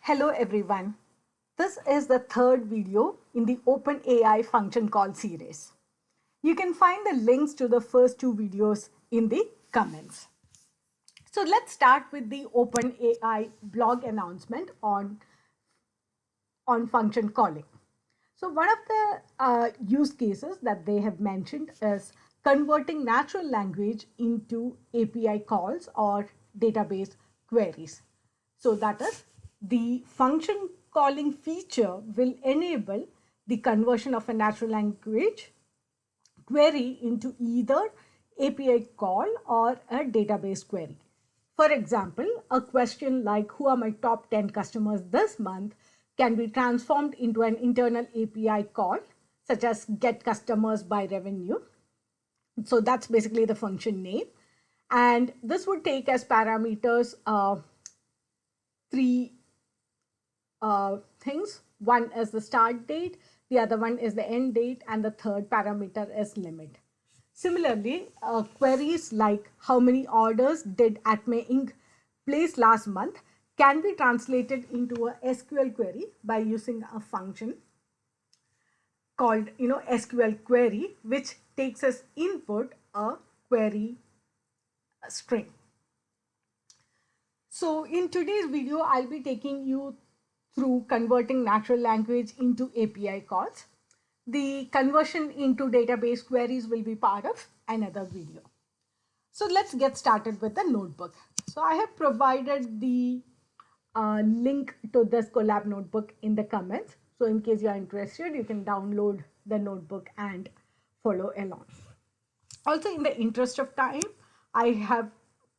Hello everyone. This is the third video in the OpenAI function call series. You can find the links to the first two videos in the comments. So let's start with the OpenAI blog announcement on function calling. So one of the use cases that they have mentioned is converting natural language into API calls or database queries. So that is, the function calling feature will enable the conversion of a natural language query into either API call or a database query. For example, a question like who are my top 10 customers this month can be transformed into an internal API call, such as get customers by revenue. So that's basically the function name. And this would take as parameters three things. One is the start date, the other one is the end date, and the third parameter is limit. Similarly, queries like how many orders did Atme Inc. place last month can be translated into a SQL query by using a function called SQL query, which takes as input a query string. So in today's video, I'll be taking you through converting natural language into API calls. The conversion into database queries will be part of another video. So let's get started with the notebook. So I have provided the link to this collab notebook in the comments. So in case you're interested, you can download the notebook and follow along. Also, in the interest of time, I have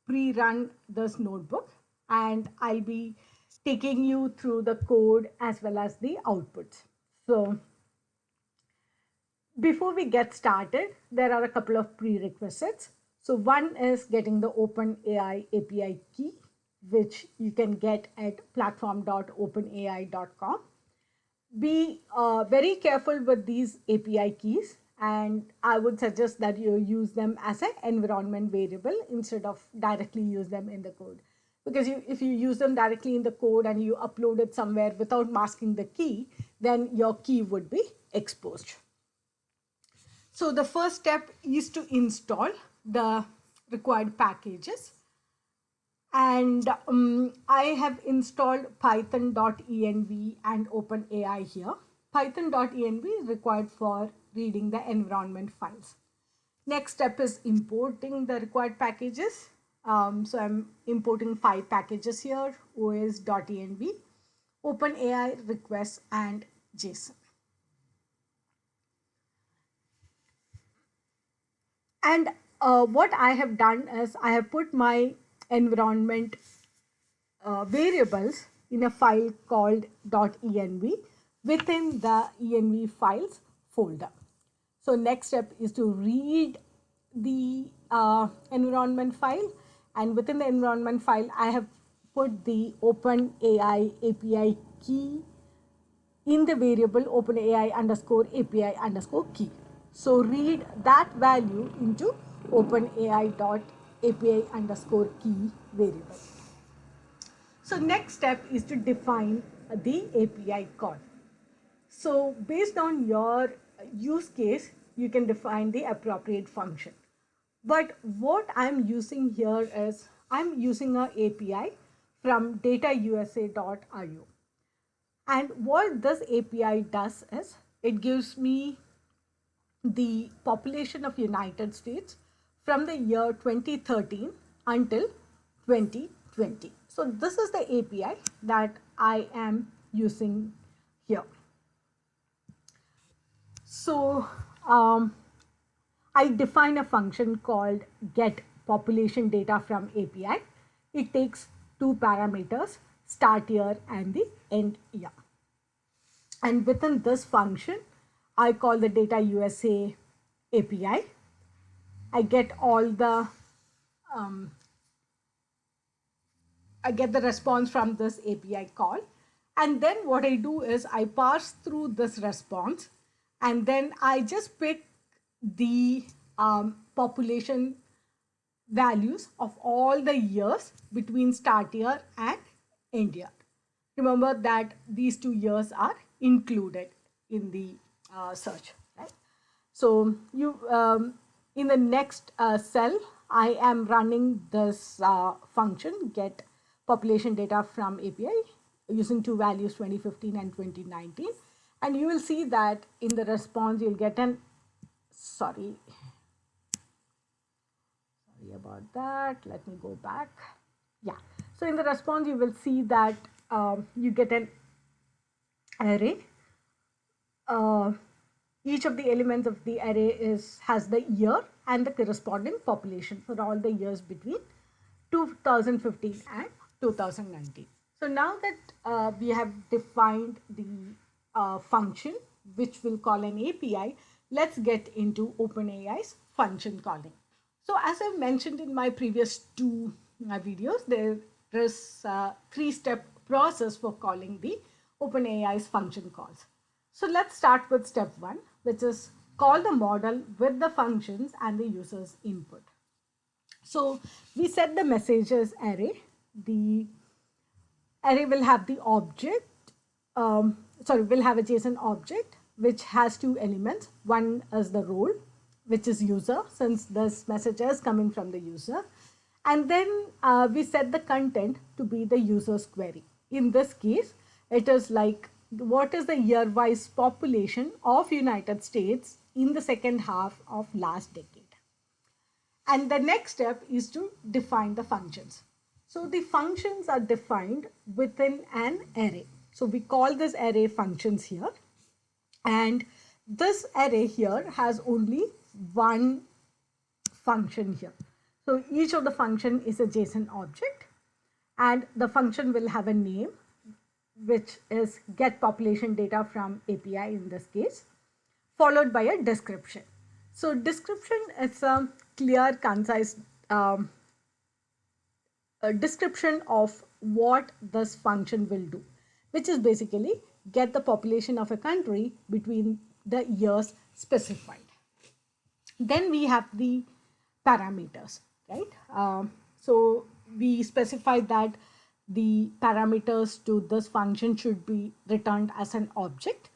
pre-run this notebook and I'll be taking you through the code as well as the outputs. So before we get started, there are a couple of prerequisites. So one is getting the OpenAI API key, which you can get at platform.openai.com. Be very careful with these API keys, and I would suggest that you use them as an environment variable instead of directly use them in the code. Because if you use them directly in the code and you upload it somewhere without masking the key, then your key would be exposed. So the first step is to install the required packages. And I have installed python.env and openai here. Python.env is required for reading the environment files. Next step is importing the required packages. So I'm importing 5 packages here: os.env, openai, requests, and JSON. And what I have done is I have put my environment variables in a file called .env within the env files folder. So next step is to read the environment file, and within the environment file I have put the OpenAI API key in the variable OpenAI underscore API underscore key. So read that value into OpenAI dot API underscore key variable. So next step is to define the API call. So based on your use case, you can define the appropriate function. But what I'm using here is I'm using an API from datausa.io. And what this API does is it gives me the population of United States from the year 2013 until 2020. So this is the API that I am using here. So I define a function called get population data from API. It takes 2 parameters, start year and the end year. And within this function, I call the datausa API. I get all the I get the response from this API call, and then what I do is I parse through this response, and then I just pick the population values of all the years between start year and end year. Remember that these 2 years are included in the search, right? So you in the next cell, I am running this function get population data from API using two values 2015 and 2019, and you will see that in the response you'll get an sorry about that. Let me go back. Yeah. So in the response, you will see that you get an array. Uh, each of the elements of the array has the year and the corresponding population for all the years between 2015 and 2019. So now that we have defined the function which will call an API, let's get into OpenAI's function calling. So as I mentioned in my previous two videos, there is a three-step process for calling the OpenAI's function calls. So let's start with step one, which is call the model with the functions and the user's input. So we set the messages array. The array will have the object, will have a JSON object which has two elements. One is the role, which is user, since this message is coming from the user. And then we set the content to be the user's query. In this case, it is like what is the year-wise population of United States in the second half of last decade. And the next step is to define the functions. So the functions are defined within an array. So we call this array functions here. And this array here has only one function here. So each of the function is a JSON object, and the function will have a name, which is get population data from API in this case, followed by a description. So description is a clear, concise description of what this function will do, which is basically get the population of a country between the years specified. Then we have the parameters, right? So we specify that the parameters to this function should be returned as an object,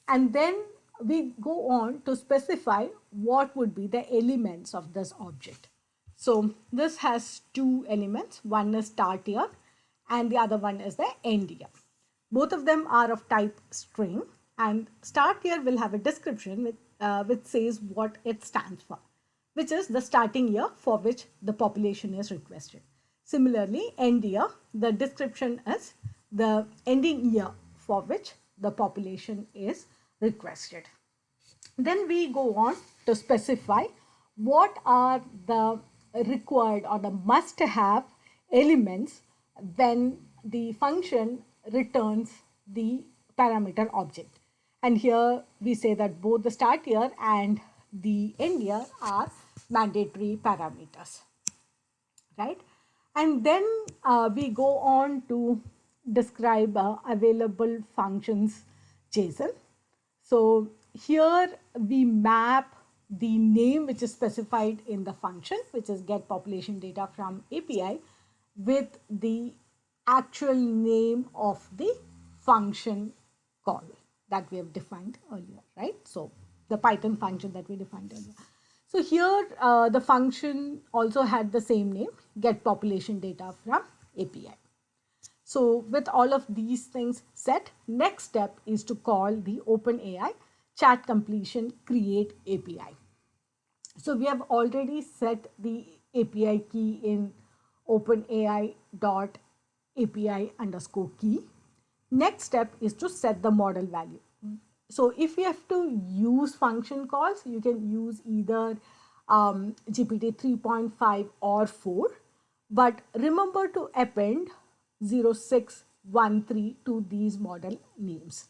and then we go on to specify what would be the elements of this object. So this has two elements. One is start year and the other one is the end year. Both of them are of type string, and start year will have a description which says what it stands for, which is the starting year for which the population is requested. Similarly, end year, the description is the ending year for which the population is requested. Then we go on to specify what are the required or the must-have elements when the function returns the parameter object. And here we say that both the start year and the end year are mandatory parameters, right? And then we go on to describe available functions JSON. So here we map the name which is specified in the function, which is get population data from API, with the actual name of the function call that we have defined earlier, right? So the Python function that we defined earlier. So here the function also had the same name, get population data from API. So with all of these things set, next step is to call the OpenAI chat completion create API. So we have already set the API key in OpenAI dot API underscore key. Next step is to set the model value. So if you have to use function calls, you can use either GPT 3.5 or 4, but remember to append 0613 to these model names.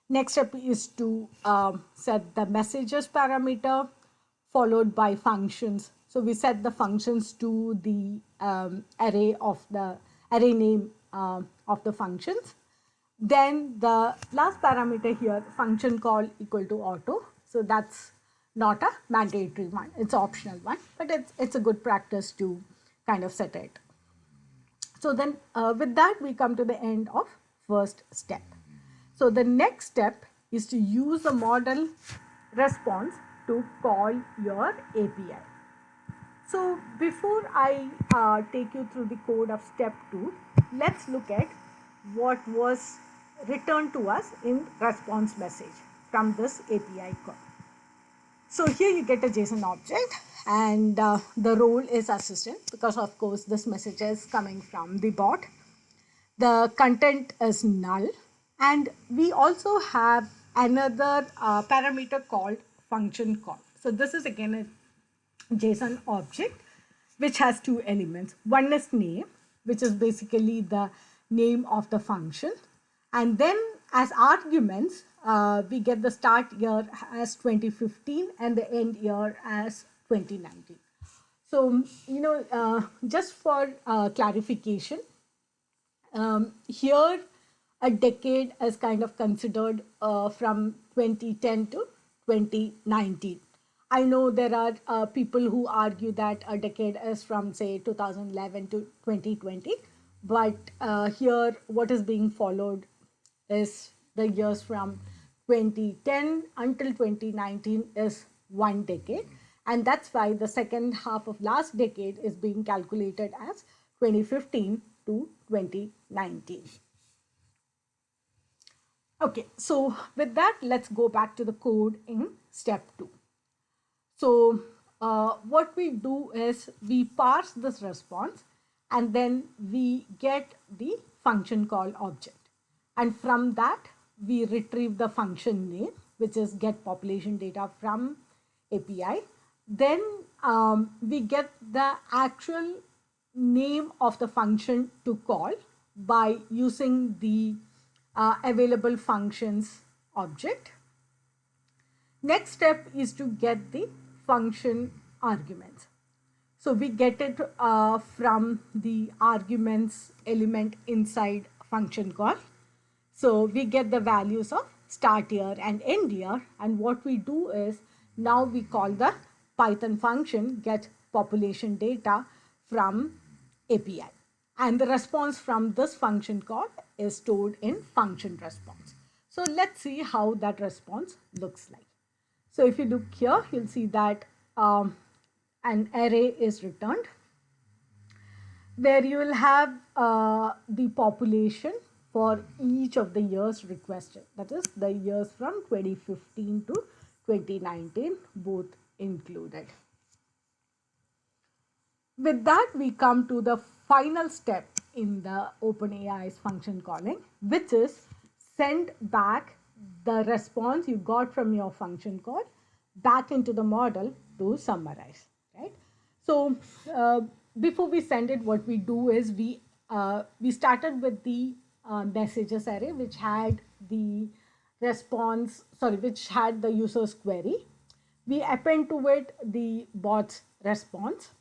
Next step is to set the messages parameter followed by functions. So we set the functions to the array name of the functions. Then the last parameter here, function call equal to auto. So that's not a mandatory one, it's an optional one, but it's a good practice to kind of set it. So then with that, we come to the end of first step. So the next step is to use the model response to call your API. So before I take you through the code of step 2, let's look at what was returned to us in response message from this API call. So here you get a JSON object, and the role is assistant, because of course this message is coming from the bot. The content is null, and we also have another parameter called function call. So this is again a JSON object which has two elements. One is name, which is basically the name of the function, and then as arguments we get the start year as 2015 and the end year as 2019. So just for clarification, here a decade is kind of considered from 2010 to 2019. I know there are people who argue that a decade is from say 2011 to 2020, but here what is being followed is the years from 2010 until 2019 is 1 decade, and that's why the second half of last decade is being calculated as 2015 to 2019. Okay, so with that, let's go back to the code in step 2. So what we do is we parse this response, and then we get the function call object, and from that we retrieve the function name, which is get population data from API. Then we get the actual name of the function to call by using the available functions object. Next step is to get the function arguments. So we get it from the arguments element inside function call. So we get the values of start year and end year, and what we do is now we call the Python function get population data from API, and the response from this function call is stored in function response. So let's see how that response looks like. So if you look here, you'll see that an array is returned where you will have the population for each of the years requested, that is the years from 2015 to 2019 both included. With that, we come to the final step in the OpenAI's function calling, which is send back the response you got from your function call back into the model to summarize, right? So before we send it, what we do is we started with the messages array, which had the which had the user's query. We append to it the bot's response,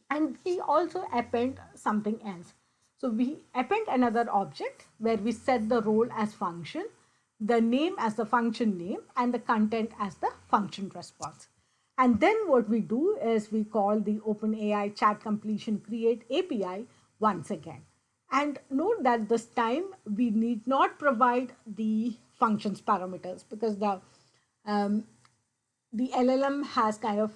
and we also append something else. So we append another object where we set the role as function, the name as the function name, and the content as the function response. And then what we do is we call the OpenAI chat completion create API once again. And note that this time we need not provide the functions parameters, because the LLM has kind of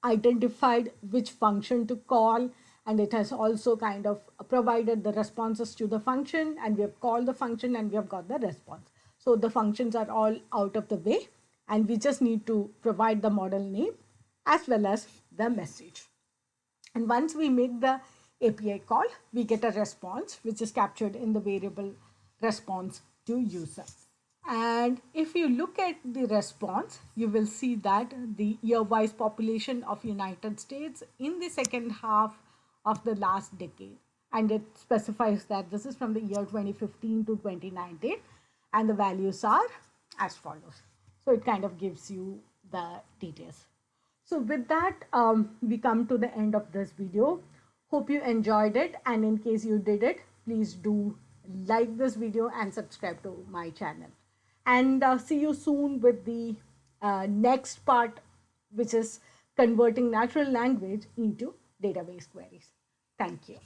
identified which function to call, and it has also kind of provided the responses to the function, and we have called the function and we have got the response. So the functions are all out of the way, and we just need to provide the model name as well as the message. And once we make the API call, we get a response which is captured in the variable response to user. And if you look at the response, you will see that the year-wise population of United States in the second half of the last decade, and it specifies that this is from the year 2015 to 2019, and the values are as follows. So it kind of gives you the details. So with that, we come to the end of this video. Hope you enjoyed it, and in case you did it, please do like this video and subscribe to my channel. And see you soon with the next part, which is converting natural language into database queries. Thank you.